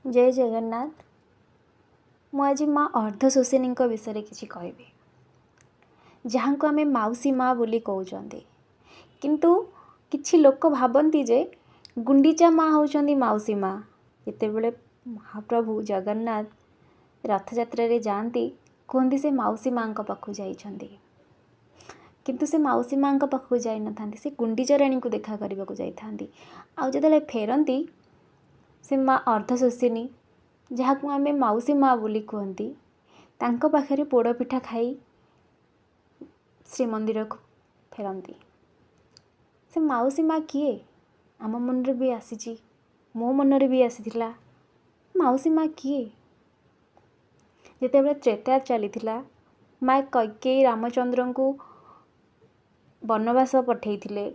जय जगन्नाथ। मु आज माँ अर्धशोषिनी विषय किसी कहबी जहाँ को आम मौसी माँ बोली कहते किंतु किछि लोक भावती जे गुंडीचा माँ होउचंदी मौसी माँ। जितेबले महाप्रभु जगन्नाथ रथ यात्रा जाती कहते से मौसी माँ पाखु जाइछंदी किंतु से मौसी माँ पाखु जाई न थांती, से गुंडीचा रानी को देखा करने को जाइथांती। आउ जदे फेरती से माँ अर्धशोषिनी जहाँ को आम मौसी माँ बोली कहती तांको पाखरे पोड़पिठा खाई श्रीमंदिर को फेरती। से मौसी माँ किए आम मन रे भी आसी, मो मनरे भी आसीथिला मौसी माँ किए। जितेबाला त्रेता चलीथिला माँ कैकेयी रामचंद्र को वनवास पठेइथिले,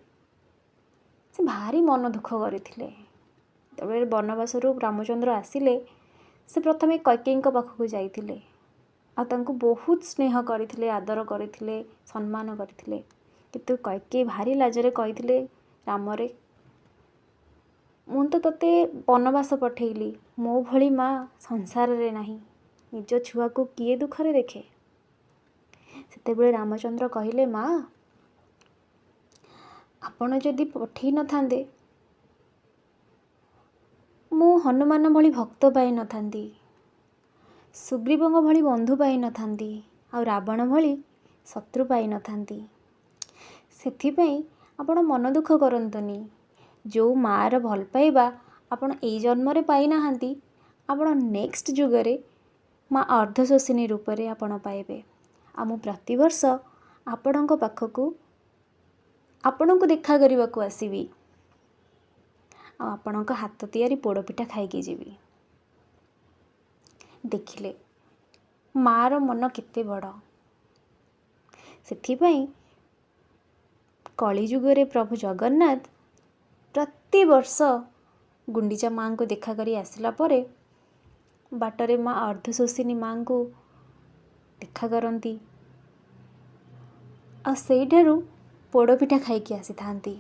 से भारी मन दुख करथिले। तबे वनवास रामचंद्र आसिले से प्रथमे कैकेयी पाखक जाइथिले आ तांको बहुत स्नेह करथिले, आदर करथिले, सम्मान करथिले। किंतु कैकेयी भारी लाजरे कहिथिले राम रे मु तो तते वनवास पठेइली, मो भली माँ संसार रे नाही, निज छुआ को किए दुखरे देखे। सेतेबेले रामचंद्र कहिले माँ आपण जदि पठेई न थांदे मु हनुमान भली भक्त पाई न थांदी, सुग्रीवंग भली बंधु पाई न थांदी, आ रावण भली शत्रु पाई न थांदी। सेथिपई आपण मन दुख करंतनी। जो मार भल पाइबा आपण एई जन्म रे पाई नाहांती, आपण नेक्स्ट जुगरे माँ अर्धशोषिनी रूप रे आपण पाइबे। आ मु प्रतिवर्ष आपणक पाखकू आपणको देखा करने को आसबि, आपणक हाथ तियारी पोड़पिठा खाइकी जीवी। देखिले मार मन केते बड़। सेथिपई कलिजुगरे प्रभु जगन्नाथ प्रति वर्ष गुंडीचा माँ को देखा करी आसिला परे बाटरे माँ अर्धशोषिनी माँ को देखा करती आ सेठारु पोड़पिठा खाइकी आसी थांती।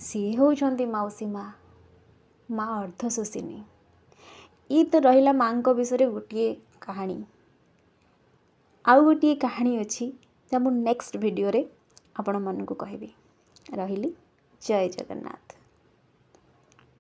सी होउछंती मौसी माँ, माँ अर्धशोषिनी। ये तो रहिला माँ को विषय गोटे कहानी। आउ गोटे कहानी अच्छी जब मु नेक्स्ट वीडियो रे आपण मन को कहबी। रहिली जय जगन्नाथ।